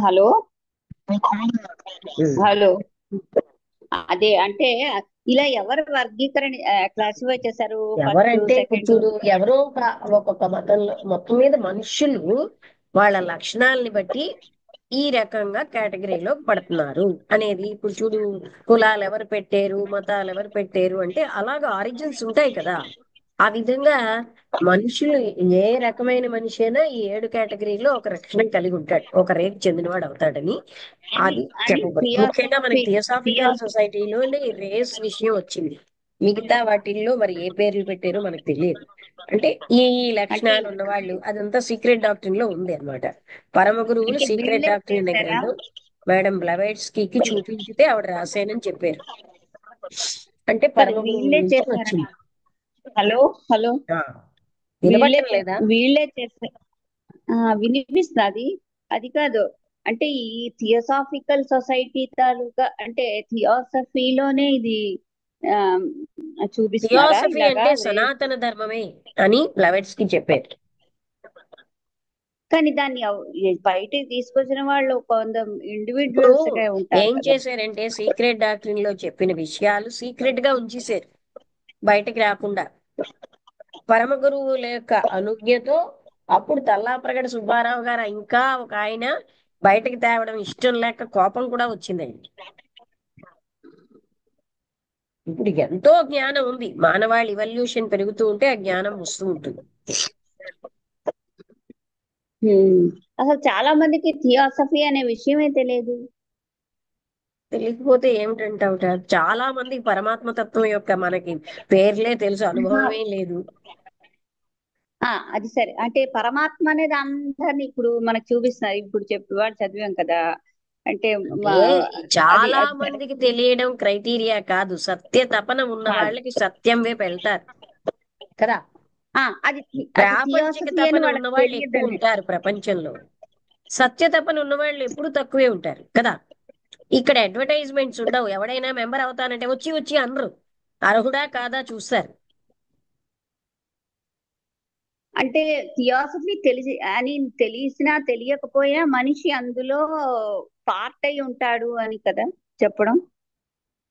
Hello. ఉమ్. Hello. అదే అంటే ఇలా ఎవరు వర్గీకరణ క్లాసిఫై చేశారు? ఫస్ట్, ఎవరంటే ఇప్పుడు సెకండ్. చూడు, ఎవరో ఒక్కొక్క మతంలో మొత్తం మీద మనుషులు వాళ్ళ లక్షణాలని బట్టి ఈ రకంగా కేటగిరీలో పడుతున్నారు అనేది. ఇప్పుడు చూడు, కులాలు ఎవరు పెట్టారు, మతాలు ఎవరు పెట్టారు అంటే అలాగ ఆరిజిన్స్ ఉంటాయి కదా. ఆ విధంగా మనుషులు ఏ రకమైన మనిషి అయినా ఈ 7 కేటగిరీలో ఒక లక్షణం కలిగి ఉంటాడు, ఒక రేపు చెందినవాడు అవుతాడని అని అది అని చెప్పబడింది. ముఖ్యంగా థియోసఫీ మనకి థియోసాఫికల్ సొసైటీలోనే రేస్ విషయం వచ్చింది. మిగతా వాటిల్లో మరి ఏ పేర్లు పెట్టారో మనకు తెలియదు. అంటే ఈ ఈ అంటే లక్షణాలు ఉన్నవాళ్ళు అదంతా సీక్రెట్ డాక్టరీన్ లో ఉంది అన్నమాట. పరమ గురువులు అంటే సీక్రెట్ వీళ్ళే డాక్టరీన్ అనే చేశారా? గ్రంథం మేడం బ్లవైట్స్కీ చూపించితే ఆవిడ రాశానని చెప్పారు. అంటే కాదు, పరమ గురువుల వీళ్ళే నుంచి చేశారా? వచ్చింది. హలో. హలో. ఆ, వీళ్ళే వినబట్టం లేదా? వీళ్ళే చేశారు. వినిపిస్తుంది అది. అది కాదు. అంటే ఈ థియోసాఫికల్ సొసైటీ తాలూకా అంటే థియోసఫీలోనే ఇది ఆ, చూపిస్తున్నారా థియోసఫీ ఇలాగా అంటే రేస్? సనాతన ధర్మమే అని బ్లవైట్స్కీ చెప్పారు. కానీ దాన్ని బయటికి తీసుకొచ్చిన వాళ్ళు కొంత ఇప్పుడు ఇండివిజువల్స్ గా ఉంటారు ఏం కదా. చేశారంటే సీక్రెట్ డాక్టరీన్ లో చెప్పిన విషయాలు సీక్రెట్ గా ఉంచేశారు, బయటకి రాకుండా. పరమ గురువుల యొక్క అనుజ్ఞతో అప్పుడు తల్లాప్రగడ సుబ్బారావు గారు ఇంకా ఒక ఆయన బయటకు తేవడం ఇష్టం లేక కోపం కూడా వచ్చిందండి. ఇప్పుడు ఎంతో జ్ఞానం ఉంది, మానవాళి ఇవల్యూషన్ పెరుగుతూ ఉంటే ఆ జ్ఞానం వస్తూ ఉంటుంది. హ్మ్. అసలు చాలా మందికి థియోసఫీ అనే విషయమే తెలియదు. తెలియకపోతే ఏమిటంటావుట, చాలా మంది పరమాత్మ తత్వం యొక్క మనకి పేర్లే తెలుసు, ఆహా. అనుభవమే లేదు. అది సరే. అంటే పరమాత్మ అనేది అందరిని ఇప్పుడు మనకు చూపిస్తున్నారు. ఇప్పుడు చెప్పేవాడు చదివాం కదా. అంటే అంటే మా అది చాలా అది సరే. మందికి తెలియడం క్రైటీరియా కాదు, సత్య తపన ఉన్న కాదు. వాళ్ళకి సత్యం వైపు వెళ్తారు కదా. అది ప్రాపంచిక థియోసఫీ అని తపన ఉన్న వాళ్ళకి వాళ్ళు తెలియదు ఎక్కువ అన్నట్టు. ఉంటారు ప్రపంచంలో, సత్య తపన ఉన్న వాళ్ళు ఎప్పుడు తక్కువే ఉంటారు కదా. ఇక్కడ అడ్వర్టైజ్మెంట్స్ ఉండవు, ఎవడైనా మెంబర్ అవుతానంటే వచ్చి వచ్చి అనరు, అర్హుడా కాదా చూస్తారు. అంటే థియోసఫీ తెలిసి అని తెలిసినా తెలియకపోయినా మనిషి అందులో పార్ట్ అయి ఉంటాడు అని కదా చెప్పడం.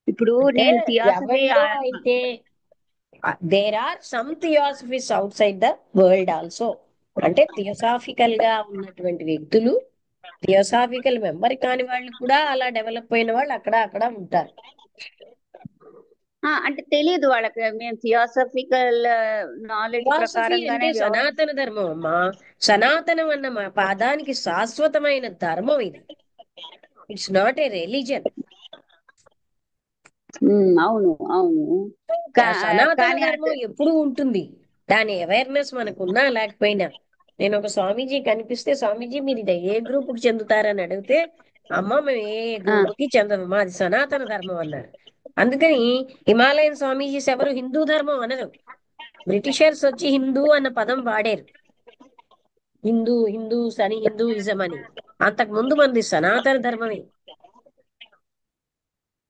ఇప్పుడు అంటే నేను థియోసఫీ ఎవళ్ళో అయితే there are some theosophies outside the world also. అంటే థియోసాఫికల్ గా ఉన్నటువంటి వ్యక్తులు, థియోసాఫికల్ మెంబర్ కాని వాళ్ళు కూడా అలా డెవలప్ అయిన వాళ్ళు అక్కడ అక్కడ ఉంటారు. అంటే తెలియదు వాళ్ళకి. మేము థియోసఫికల్ నాలెడ్జ్ ఫిలాసఫీ అంటే ప్రకారంగానే సనాతన ధర్మం అమ్మా. సనాతనం అన్న మా పాదానికి శాశ్వతమైన ధర్మం ఇది. It's not a religion. అవును, అవును. కా సనాతన కానీ ధర్మం ఎప్పుడూ ఉంటుంది, దాని అవేర్నెస్ మనకు ఉన్నా లేకపోయినా. నేను ఒక స్వామీజీ కనిపిస్తే, స్వామీజీ మీరు ఇది ఏ గ్రూప్ కి చెందుతారని అడిగితే, అమ్మ మేము ఏ గ్రూప్ కి చెందము, మాది సనాతన ధర్మం అన్నారు. అందుకని హిమాలయన్ స్వామీజీస్ ఎవరు హిందూ ధర్మం అనరు. బ్రిటిషర్స్ వచ్చి హిందూ అన్న పదం వాడారు, హిందూ హిందూస్ అని, హిందూయిజం అని. అంతకు ముందు మంది సనాతన ధర్మమే.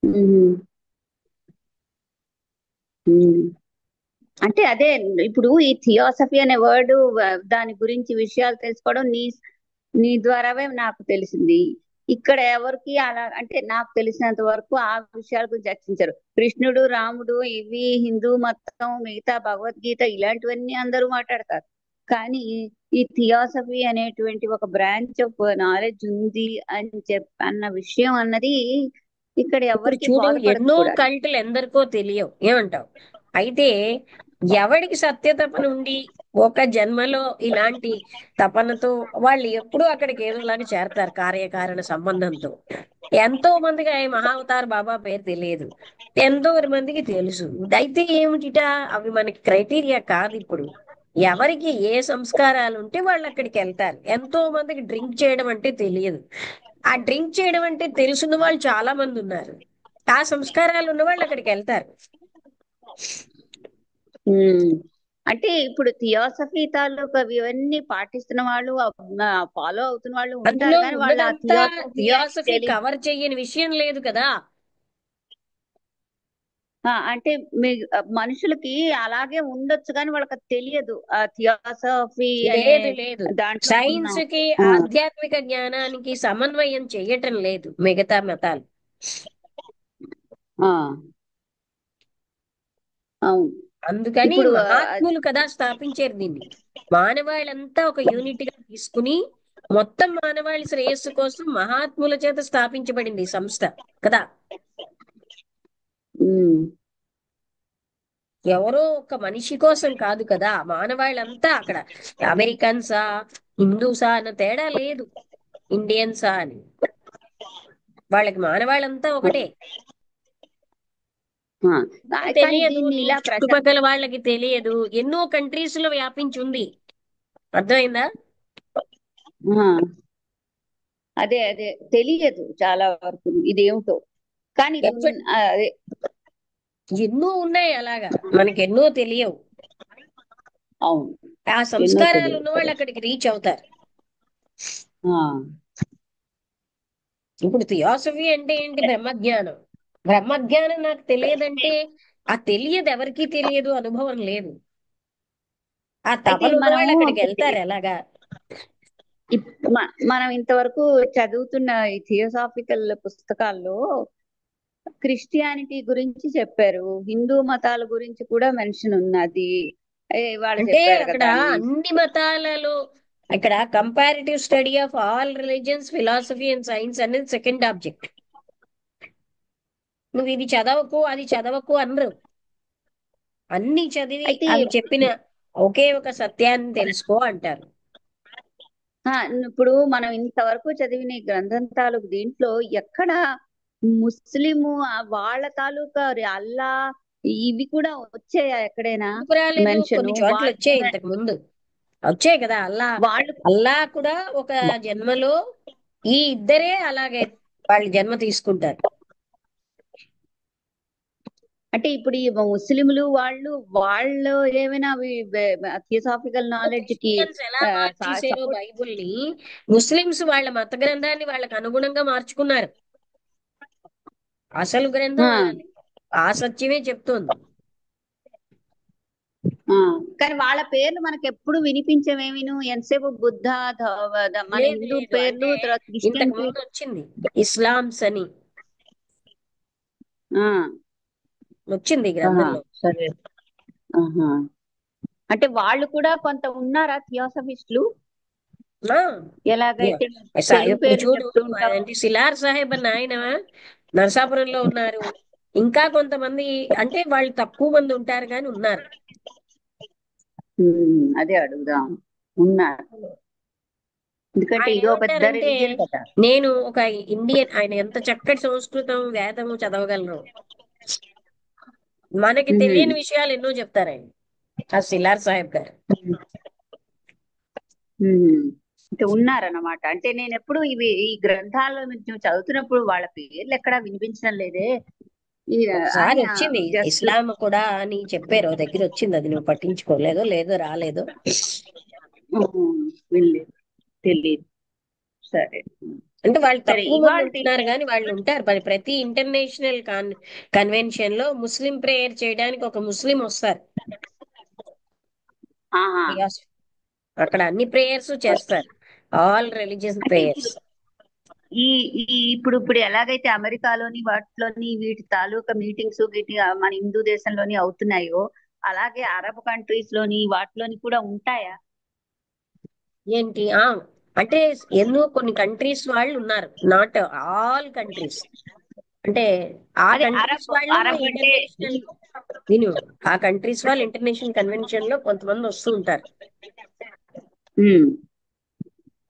ఉమ్, ఉమ్. అంటే అదే. ఇప్పుడు ఈ థియోసఫీ అనే వర్డ్ దాని గురించి విషయాలు తెలుసుకోవడం నీ ద్వారావే నాకు తెలిసింది. ఇక్కడ ఎవరికి అలా అంటే నాకు తెలిసినంత వరకు ఆ విషయాల గురించి చర్చించరు. కృష్ణుడు, రాముడు, ఇవి హిందూ మతం, మిగతా భగవద్గీత ఇలాంటివన్నీ అందరూ మాట్లాడతారు. కానీ ఈ థియోసఫీ అనేటువంటి ఒక బ్రాంచ్ ఆఫ్ నాలెడ్జ్ ఉంది అన్న విషయం అన్నది ఇక్కడ ఇప్పుడు ఎవరికి చూడు, బోధపడదు ఎన్నో కూడా. కల్టులు ఎందరికో తెలియవు, ఏమంటావు? అయితే ఎవడికి సత్య తపన ఉండి ఒక జన్మలో ఇలాంటి తపనతో వాళ్ళు ఎప్పుడూ అక్కడికి ఏదోలాగా చేరతారు, కార్యకారణ సంబంధంతో. ఎంతో మందికి ఆ మహావతార్ బాబా పేరు తెలియదు, ఎంతో మందికి తెలుసు. అయితే ఏమిటిట, అవి మనకి క్రైటీరియా కాదు ఇప్పుడు. ఎవరికి ఏ సంస్కారాలు ఉంటే వాళ్ళు అక్కడికి వెళ్తారు. ఎంతో మందికి డ్రింక్ చేయడం అంటే తెలియదు, ఆ డ్రింక్ చేయడం అంటే తెలుసున్న వాళ్ళు చాలా మంది ఉన్నారు. ఆ సంస్కారాలు ఉన్న వాళ్ళు అక్కడికి వెళ్తారు. ఉమ్. అంటే ఇప్పుడు థియోసఫీ తాలూకా ఇవన్నీ పాటిస్తున్న వాళ్ళు, ఫాలో అవుతున్న వాళ్ళు ఉంటారు. అందులో కానీ వాళ్ళు ఆ ఉన్నదంతా థియోసఫీ అని థియాసఫీ తెలియదు. కవర్ చెయ్యని విషయం లేదు కదా. అంటే మీ మనుషులకి అలాగే ఉండొచ్చు కానీ వాళ్ళకి అది తెలియదు ఆ థియాసఫీ అనే లేదు లేదు, దాంట్లో ఉన్న. సైన్స్ కి ఆ, ఆధ్యాత్మిక జ్ఞానానికి సమన్వయం చెయ్యటం లేదు మిగతా మతాలు. ఆ, అవును. అందుకని ఇప్పుడు మహాత్ములు కదా స్థాపించారు దీన్ని. మానవాళంతా ఒక యూనిట్ గా తీసుకుని మొత్తం మానవాళి శ్రేయస్సు కోసం మహాత్ముల చేత స్థాపించబడింది ఈ సంస్థ కదా. ఉమ్, ఎవరో ఒక మనిషి కోసం కాదు కదా, మానవాళంతా అక్కడ. అమెరికన్సా, హిందూసా అన్న తేడా లేదు, ఇండియన్సా అని. వాళ్ళకి మానవాళంతా ఒకటే. నీకు కానీ తెలియదు, దీన్ని నీ ఇలా చుట్టుపక్కల వాళ్ళకి తెలియదు, ఎన్నో కంట్రీస్ లో వ్యాపించి ఉంది. అర్థమైందా? ఆ, అదే అదే తెలియదు చాలా వరకు ఇదేమిటో. కానీ ఇది ఎప్పటి అదే. ఎన్నో ఉన్నాయి అలాగా, మనకి ఎన్నో తెలియవు. అవును. ఆ ఎన్నో సంస్కారాలు తెలియదు ఉన్న వాళ్ళు కరెక్ట్. అక్కడికి రీచ్ అవుతారు. ఆ, ఇప్పుడు థియాసఫీ అంటే ఏంటి? బ్రహ్మజ్ఞానం. బ్రహ్మజ్ఞానం నాకు తెలియదంటే ఆ తెలియదు, ఎవరికీ తెలియదు, అనుభవం లేదు. ఆ అయితే తపన ఉన్న మనము వాళ్ళు అక్కడికి వెళ్తారు ఎలాగా. మనం ఇంతవరకు చదువుతున్న ఈ థియోసాఫికల్ పుస్తకాల్లో క్రిస్టియానిటీ గురించి చెప్పారు, హిందూ మతాల గురించి కూడా మెన్షన్ ఉన్నది. వాళ్ళు అంటే చెప్పారు అక్కడ కదా అని. అన్ని మతాలలో, ఇక్కడ comparative study of all religions philosophy and science అనేది సెకండ్ ఆబ్జెక్ట్. నువ్వు ఇది చదవకు అది చదవకు అనరు. అన్ని చదివి అయితే అవి చెప్పిన ఒకే ఒక సత్యాన్ని తెలుసుకో అంటారు. ఆ, ఇప్పుడు మనం ఇంతవరకు చదివిన ఈ గ్రంథం తాలూకు దీంట్లో ఎక్కడ ముస్లిము వాళ్ళ తాలూకా అల్లా ఇవి కూడా వచ్చాయా ఎక్కడైనా ఎందుకు రాలేదు? మెన్షన్? కొన్ని చోట్ల వాళ్ళు వచ్చాయి, ఇంతకు ముందు వచ్చాయి కదా. అల్లా, వాళ్ళు అల్లా కూడా ఒక జన్మలో ఈ ఇద్దరే అలాగే వాళ్ళు జన్మ తీసుకుంటారు. అంటే ఇప్పుడు ఈ ముస్లింలు వాళ్ళు ఏమైనా థియోసాఫికల్ నాలెడ్జ్ కి క్రిస్టియన్స్ ఎలా మార్చేసారో సపోర్ట్. బైబుల్ని, ముస్లిమ్స్ వాళ్ళ మత గ్రంథాన్ని వాళ్ళకి అనుగుణంగా మార్చుకున్నారు. అసలు గ్రంథం అలానే ఆ సత్యమే చెప్తోంది. కానీ వాళ్ళ పేర్లు మనకి ఎప్పుడు వినిపించమేమిను ఎంతసేపు బుద్ధ మన లేదు హిందూ లేదు, పేర్లు అంటే తర్వాత ఇంతకు క్రిస్టియన్ ముందు వచ్చింది ఇస్లామ్స్ అని, వచ్చింది ఈ గ్రంథంలో. సరే. ఆహా. అంటే వాళ్ళు కూడా కొంత ఉన్నారా థియోసఫిస్టులు ఆ, ఎలాగైతే తెలుగు ఇప్పుడు పేర్లు చూడు, చెప్తూ ఉంటావు. అంటే సిలార్ సాహెబ్ అన్న ఆయన నరసాపురంలో ఉన్నారు. ఇంకా కొంతమంది, అంటే వాళ్ళు తక్కువ మంది ఉంటారు కానీ ఉన్నారు. అదే అడుగుదాం. ఉన్నారు. ఎందుకంటే ఆయన ఇదో పెద్ద ఏమంటారంటే, రిలీజియన్ కదా. నేను ఒక ఇండియన్, ఆయన ఎంత చక్కటి సంస్కృతం వేదము చదవగలరు. మనకి ఉమ్, తెలియని విషయాలు ఎన్నో చెప్తారు ఆయన, ఆ సిలార్ సాహెబ్ గారు. ఉమ్. అంటే ఉన్నారన్నమాట. అంటే నేను ఎప్పుడు ఈ గ్రంథాల్లో మీరు చదువుతున్నప్పుడు వాళ్ళ పేర్లు ఎక్కడా వినిపించడం లేదే ఈ ఒకసారి అని వచ్చింది జస్ట్. ఇస్లాం కూడా అని చెప్పారు, ఓ దగ్గర వచ్చింది, అది నువ్వు పట్టించుకోలేదో లేదో రాలేదో. వెళ్ళలేదు, తెలియదు. సరే. అంటే వాళ్ళు సరే తక్కువ మంది ఇవాళ. ఉంటున్నారు కానీ వాళ్ళు ఉంటారు. ప్రతి ఇంటర్నేషనల్ కన్వెన్షన్ లో ముస్లిం ప్రేయర్ చేయడానికి ఒక ముస్లిం వస్తారు. ఆహా. Yes. అక్కడ అన్ని ప్రేయర్స్ చేస్తారు, ఆల్ రిలీజియస్ అంటే ఇప్పుడు ప్రేయర్స్. ఈ ఇప్పుడు ఎలాగైతే అమెరికాలోని వాటిలోని వీటి తాలూకా మీటింగ్స్ వీటి మన హిందూ దేశంలోని అవుతున్నాయో అలాగే అరబ్ కంట్రీస్ లోని వాటిలోని కూడా ఉంటాయా? ఏంటి అంటే ఎన్నో కొన్ని కంట్రీస్ వాళ్ళు ఉన్నారు, నాట్ ఆల్ కంట్రీస్. అంటే ఆ అదే కంట్రీస్ అరబ్ వాళ్ళు అరబ్ అంటే ఇంటర్నేషనల్, విను, ఆ కంట్రీస్ వాళ్ళు ఇంటర్నేషనల్ కన్వెన్షన్ లో కొంతమంది వస్తూ ఉంటారు. ఉమ్,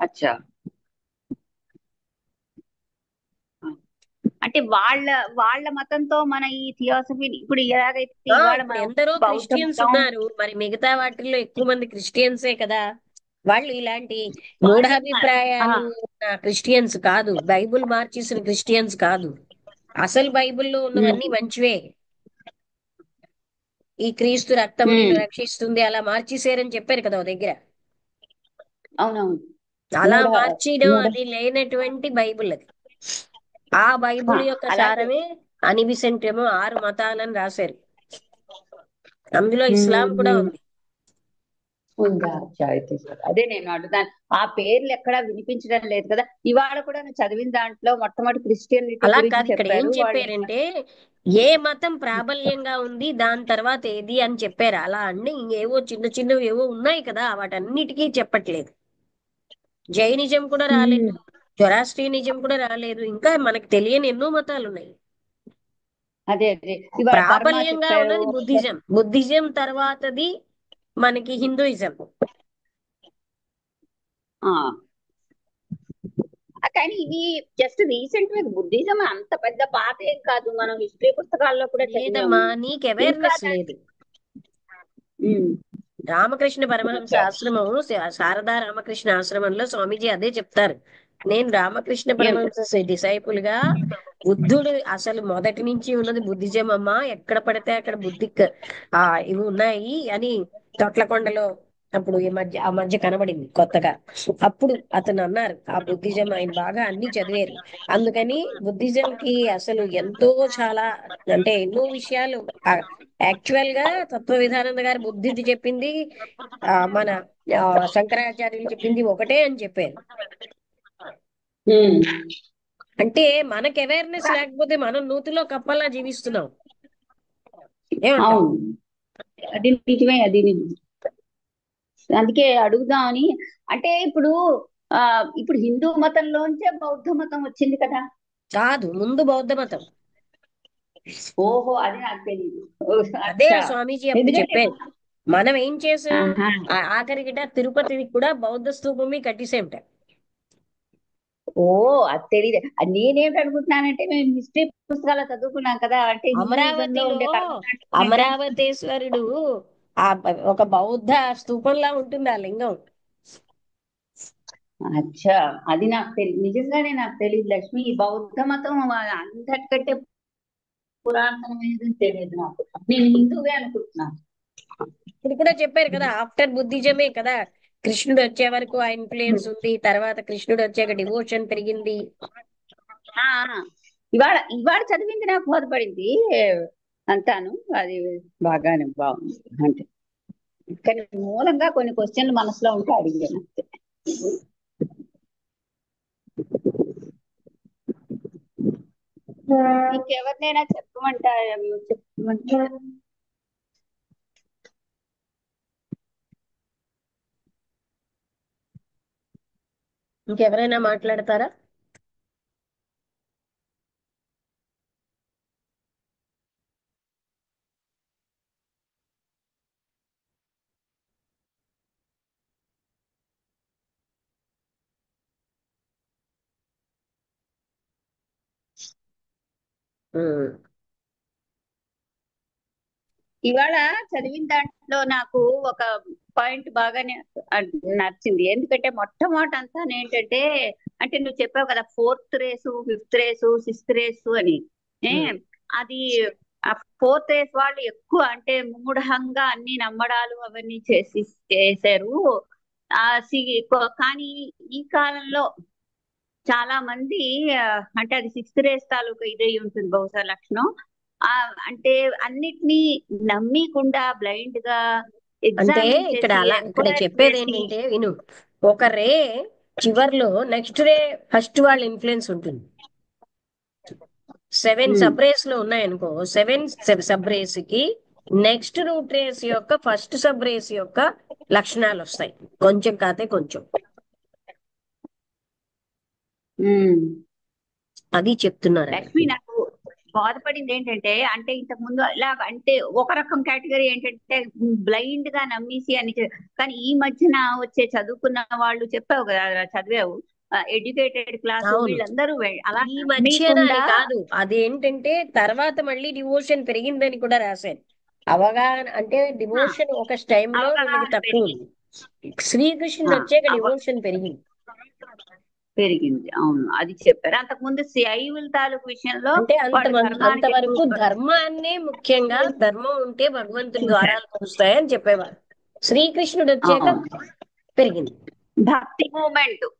అచ్చా. అంటే వాళ్ళ మతంతో మన ఈ థియాసఫీ ఇప్పుడు ఎలాగైతే ఇవాళ ఇప్పుడు మనం ఎందరో బౌద్ధ క్రిస్టియన్స్ మతం ఉన్నారు, మరి మిగతా వాటిల్లో ఎక్కువ మంది క్రిస్టియన్సే కదా. వాళ్ళు ఇలాంటి వాళ్ళు ఆ, మూఢాభిప్రాయాలు ఉన్న క్రిస్టియన్స్ కాదు, బైబుల్ మార్చేసిన క్రిస్టియన్స్ కాదు. అసలు బైబిల్లో ఉమ్, ఉన్నవన్నీ మంచివే. ఈ క్రీస్తు రక్తం నిన్ను ఉమ్, రక్షిస్తుంది అలా మార్చేసారని చెప్పారు కదా ఓ దగ్గర. అవునవును. అలా మూఢ మార్చడం మూఢ అది లేనటువంటి బైబిల్ అది. ఆ ఆ, బైబిల్ యొక్క అలాగే సారమే అని బిసెంట్ ఏమో 6 మతాలని రాశారు. అందులో ఇస్లాం కూడా ఉమ్. ఉంది. ఉందా? అచ్చా, అయితే సరే. అదే నేను అడుగుతాను. ఆ పేర్లు ఎక్కడా వినిపించడం లేదు కదా. ఇవాళ కూడా నువ్వు చదివిన దాంట్లో మొట్టమొదటి క్రిస్టియనిటీ అలా గురించి కాదు, ఇక్కడ ఏం చెప్పారు వాళ్ళు. చెప్పారంటే ఏ మతం ప్రాబల్యంగా ఉంది దాని తర్వాత ఏది అని చెప్పారు. అలా అన్ని ఏవో చిన్న చిన్నవి ఏవో ఉన్నాయి కదా, వాటన్నిటికీ చెప్పట్లేదు. జైనిజం కూడా రాలేదు, ఉమ్. జొరాస్ట్రియనిజం కూడా రాలేదు, ఇంకా మనకు తెలియని ఎన్నో మతాలు ఉన్నాయి. అదే అదే, ఇవాళ బర్మా ప్రాబల్యంగా చెప్పారు. ఉన్నది బుద్ధిజం. బుద్ధిజం తర్వాతది మనకి హిందూయిజం. ఆ కానీ ఇవి జస్ట్ రీసెంట్ గా, బుద్ధిజం అంత పెద్ద పాత ఏం కాదు, మనం హిస్టరీ పుస్తకాల్లో కూడా లేదమ్మా, చదివాము. నీకు ఇంకా అవేర్నెస్ లేదు. ఉమ్. రామకృష్ణ పరమహంస అచ్చా. ఆశ్రమం, శారదా రామకృష్ణ ఆశ్రమంలో స్వామీజీ అదే చెప్తారు. నేను రామకృష్ణ ఏమిటి? పరమహంస డిసైపుల్ గా, బుద్ధుడు అసలు మొదటి నుంచి ఉన్నది బుద్ధిజం అమ్మా, ఎక్కడ పడితే అక్కడ ఆ ఇవి ఉన్నాయి అని తొట్లకొండలో అప్పుడు ఆ మధ్య కనబడింది కొత్తగా. అప్పుడు అతను అన్నారు ఆ బుద్ధిజం ఆయన బాగా అన్ని చదివారు. అందుకని బుద్ధిజం కి అసలు ఎంతో చాలా అంటే ఎన్నో విషయాలు యాక్చువల్ గా తత్వ విధానంద గారి బుద్ధిది చెప్పింది, మన ఆ, శంకరాచార్యులు చెప్పింది ఒకటే అని చెప్పారు. ఉమ్. అంటే మనకి అవేర్నెస్ లేకపోతే మనం నూతిలో కప్పల్లా జీవిస్తున్నాం. ఏమంటావు? అవును, అది నిజమే, అది నిజమే. అందుకే అడుగుదామని. అంటే ఇప్పుడు ఆ ఇప్పుడు హిందూ మతంలోంచే బౌద్ధ మతం వచ్చింది కదా. కాదు, ముందు బౌద్ధ మతం. ఓహో, అది నాకు తెలియదు. అదే అచ్చా. స్వామీజీ అప్పుడు ఎందుకంటే చెప్పారు. మనం ఏం చేసాం, ఆహా. ఆఖరికిట తిరుపతికి కూడా బౌద్ధ స్తూపమే కట్టేసేమిట. ఓ, అది తెలియదు. అది నేనేమిటి అనుకుంటున్నానంటే, మేము హిస్టరీ పుస్తకాలు చదువుకున్నాం కదా, అంటే హిందూయిజం లో అమరావతిలో ఉండే కర్మకాండలు ఏంటంటే. అమరావతేశ్వరుడు ఒక బౌద్ధ స్తూపంలా ఉంటుంది ఆ లింగం. అచ్చా, అది నాకు తెలియదు, నిజంగానే నాకు తెలియదు లక్ష్మి. ఈ బౌద్ధ మతం అందరికంటే పురాతనమైనది తెలియదు నాకు. నేను హిందువే అనుకుంటున్నాను. ఇప్పుడు కూడా చెప్పారు కదా, ఆఫ్టర్ బుద్ధిజమే కదా కృష్ణుడు వచ్చే వరకు ఆ ఇన్ఫ్లుయెన్స్ ఉంది, తర్వాత కృష్ణుడు వచ్చాక డివోషన్ పెరిగింది. ఆ, ఆ. ఇవాళ ఇవాళ చదివింది నాకు బోధపడింది అంటాను. అది బాగానే బాగుంది అంటే. కానీ మూలంగా కొన్ని క్వశ్చన్లు మనసులో ఉంటే అడిగాను అంతే. ఇంకెవరినైనా చెప్పమంటారు. ఇంకెవరైనా మాట్లాడతారా? ఉమ్. ఇవాళ చదివిన దాంట్లో నాకు ఒక పాయింట్ బాగానే నచ్చింది. ఎందుకంటే మొట్టమొదటి అంతా ఏంటంటే, అంటే నువ్వు చెప్పావు కదా, fourth race, fifth race, sixth race అని. ఏ ఉమ్. అది ఆ ఫోర్త్ రేస్ వాళ్ళు ఎక్కువ అంటే మూఢంగా అన్ని నమ్మడాలు అవన్నీ చేశారు. ఆ కానీ ఈ కాలంలో చాలా మంది ఆ, అంటే అది సిక్స్త్ రేస్ తాలూకా ఇదై ఉంటుంది బహుశా లక్షణం. ఆ అంటే అన్నిటినీ నమ్మకుండా బ్లైండ్ గా అంటే ఎగ్జామిన్ ఇక్కడ చేసి అలా ఇక్కడ ఎంక్వైరీ చెప్పేది చేసి. ఏంటంటే విను, ఒక రే చివర్లో నెక్స్ట్ రే ఫస్ట్ వాళ్ళ ఇన్ఫ్లుయెన్స్ ఉంటుంది. 7 ఉమ్. సబ్ రేస్ లో ఉన్నాయనుకో, 7 సబ్ రేస్ కి నెక్స్ట్ రూట్ రేస్ యొక్క ఫస్ట్ సబ్ రేస్ యొక్క లక్షణాలు వస్తాయి, కొంచెం కాతే కొంచెం. ఉమ్. అది చెప్తున్నారు అక్కడ. లక్ష్మి, నాకు బాధపడింది ఏంటంటే, అంటే ఇంతకు ముందు ఇలా అంటే ఒక రకం కేటగిరీ ఏంటంటే బ్లైండ్ గా నమ్మేసి అని కానీ ఈ మధ్యన వచ్చే చదువుకున్న వాళ్ళు చెప్పావు కదా, చదివావు, ఎడ్యుకేటెడ్ క్లాసు అవును, వీళ్ళందరూ అలా ఈ మధ్యన నమ్మకుండా. అని కాదు, అదేంటంటే తర్వాత మళ్ళీ డివోషన్ పెరిగిందని కూడా రాశారు. అవగాహన అంటే ఆ, డివోషన్ ఒక టైంలో వీళ్ళకి అవగాహన తక్కువ పెరిగింది. ఉంది, శ్రీకృష్ణుడు ఆ, వచ్చాక అవ డివోషన్ పెరిగింది. పెరిగింది, అవును, అది చెప్పారు. అంతకుముందు శైవుల తాలూకు విషయంలో అంటే వాళ్ళు ధర్మానికి అంతవరకు ఎక్కువ. ధర్మాన్నే ముఖ్యంగా, ధర్మం ఉంటే భగవంతుడి చూశారు. ద్వారాలు తెరుస్తాయని చెప్పేవారు. శ్రీకృష్ణుడు వచ్చాక అవును, పెరిగింది.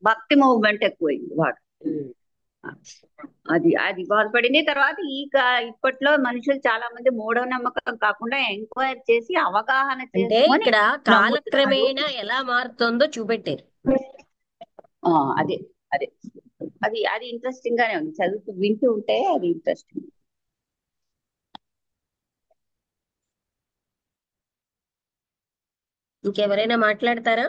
భక్తి మూమెంట్ ఎక్కువైంది వాడు. అది అది బాధపడింది. తర్వాత ఇప్పట్లో మనుషులు చాలా మంది మూఢనమ్మకం కాకుండా ఎంక్వైరీ చేసి అవగాహన అంటే చేసుకొని ఇక్కడ నమ్ముతున్నారు. కాలక్రమేణా ఎలా మారుతుందో చూపెట్టారు. ఆ, అదే అదే అది అది ఇంట్రెస్టింగ్ గానే ఉంది, చదువుతూ వింటూ ఉంటే అది ఇంట్రెస్టింగ్. ఇంకెవరైనా మాట్లాడతారా?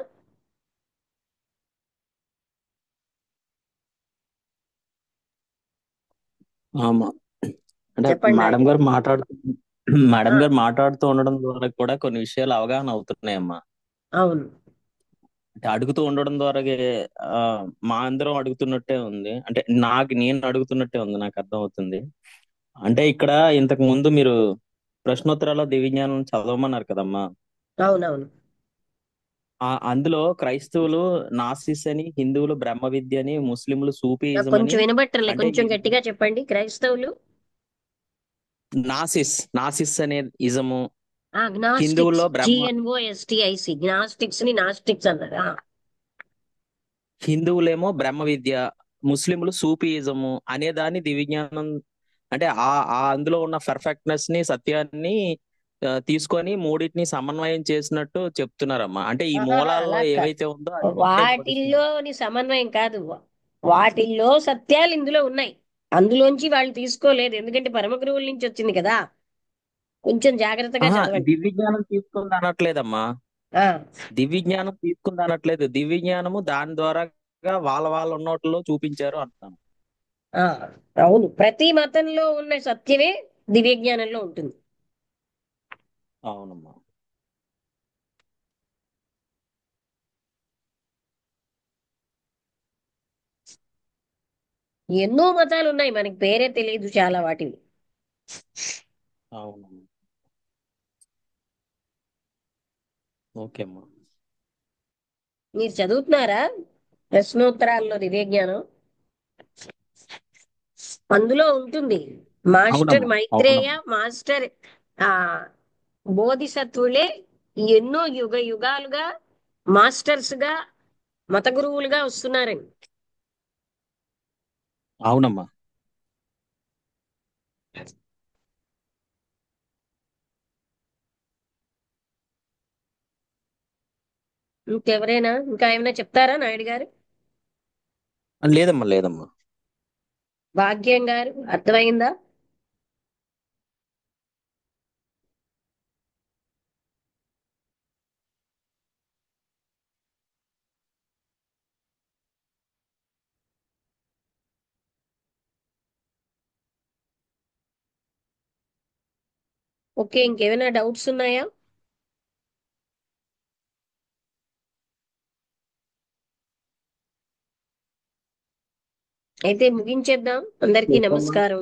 ఆమా అంటే చెప్పండి మేడం నాయుడు గారు గారు. మాట్లాడుతూ ఆ, మేడం గారు మాట్లాడుతూ ఉండడం ద్వారా కూడా కొన్ని విషయాలు అవగాహన అవుతున్నాయమ్మా. అవును. అంటే అడుగుతూ ఉండడం ద్వారా ఆ, మా అందరం అడుగుతున్నట్టే ఉంది. అంటే నేను అడుగుతున్నట్టే ఉంది, నాకు అర్థం అవుతుంది. అంటే ఇక్కడ ఇంతకు ముందు మీరు ప్రశ్నోత్తరాల దివ్యజ్ఞానం చదవమన్నారు కదమ్మా. అవునవును. అందులో క్రైస్తవులు నాసిస్ అని, హిందువులు బ్రహ్మ విద్య అని, ముస్లింలు నాకు సూఫీయిజం అని, కొంచెం వినబట్టలే, అంటే కొంచెం గట్టిగా చెప్పండి. క్రైస్తవులు నాసిస్ అనే ఇజము, గ్నాస్టిక్స్, హిందువుల్లో బ్రహ్మ, GNOSTIC, గ్నాస్టిక్స్ ని నాస్టిక్స్ అన్నారు. హిందువులేమో బ్రహ్మ విద్య, ముస్లింలు సూఫీయిజము అనే దాన్ని దివ్యజ్ఞానం, అంటే ఆ అందులో ఉన్న పర్ఫెక్ట్నెస్ ని, సత్యాన్ని తీసుకొని మూడింటిని సమన్వయం చేసినట్టు చెప్తున్నారమ్మా. అంటే ఈ ఆహాహా, మూలాల్లో అలా కాదు. ఏవైతే ఉందో అది ఒక్కటే జోడిస్తున్నారు. వాటిల్లోని సమన్వయం కాదు, వాటిల్లో సత్యాలు ఇందులో ఉన్నాయి. అందులోంచి వాళ్ళు తీసుకోలేదు, ఎందుకంటే పరమ గురువుల నుంచి వచ్చింది కదా. కొంచెం జాగ్రత్తగా ఆహా, చదవండి. దివ్యజ్ఞానం తీసుకుంది అనట్లేదమ్మా. ఆ దివ్యజ్ఞానం తీసుకుంది అనట్లేదు. దివ్యజ్ఞానము దాని ద్వారా వాళ్ళ వాళ్ళ ఉన్నోటిలో చూపించారు అంటున్నాను. ఆ అవును, ప్రతి మతంలో ఉన్న సత్యమే దివ్య జ్ఞానంలో ఉంటుంది. అవునమ్మా. ఎన్నో మతాలు ఉన్నాయి, మనకి పేరే తెలియదు చాలా వాటివి. అవునమ్మా. ఓకే అమ్మా. మీరు చదువుతున్నారా ప్రశ్నోత్తరాల్లో దివ్య జ్ఞానం? అందులో ఉంటుంది. మాస్టర్ అవునమ్మా. మైత్రేయ, అవునమ్మా. మాస్టర్ ఆ బోధిసత్వులే ఎన్నో యుగ యుగాలుగా మాస్టర్స్ గా, మత గురువులుగా వస్తున్నారండి. అవునమ్మా. ఇంకెవరైనా ఇంకా ఏమైనా చెప్తారా నాయుడు గారు? లేదమ్మా, లేదమ్మా. భాగ్యం గారు, అర్థమైందా? ఓకే, ఇంకేమైనా డౌట్స్ ఉన్నాయా? అయితే ముగించేద్దాం. అందరికీ చెప్పమ్మా. నమస్కారం.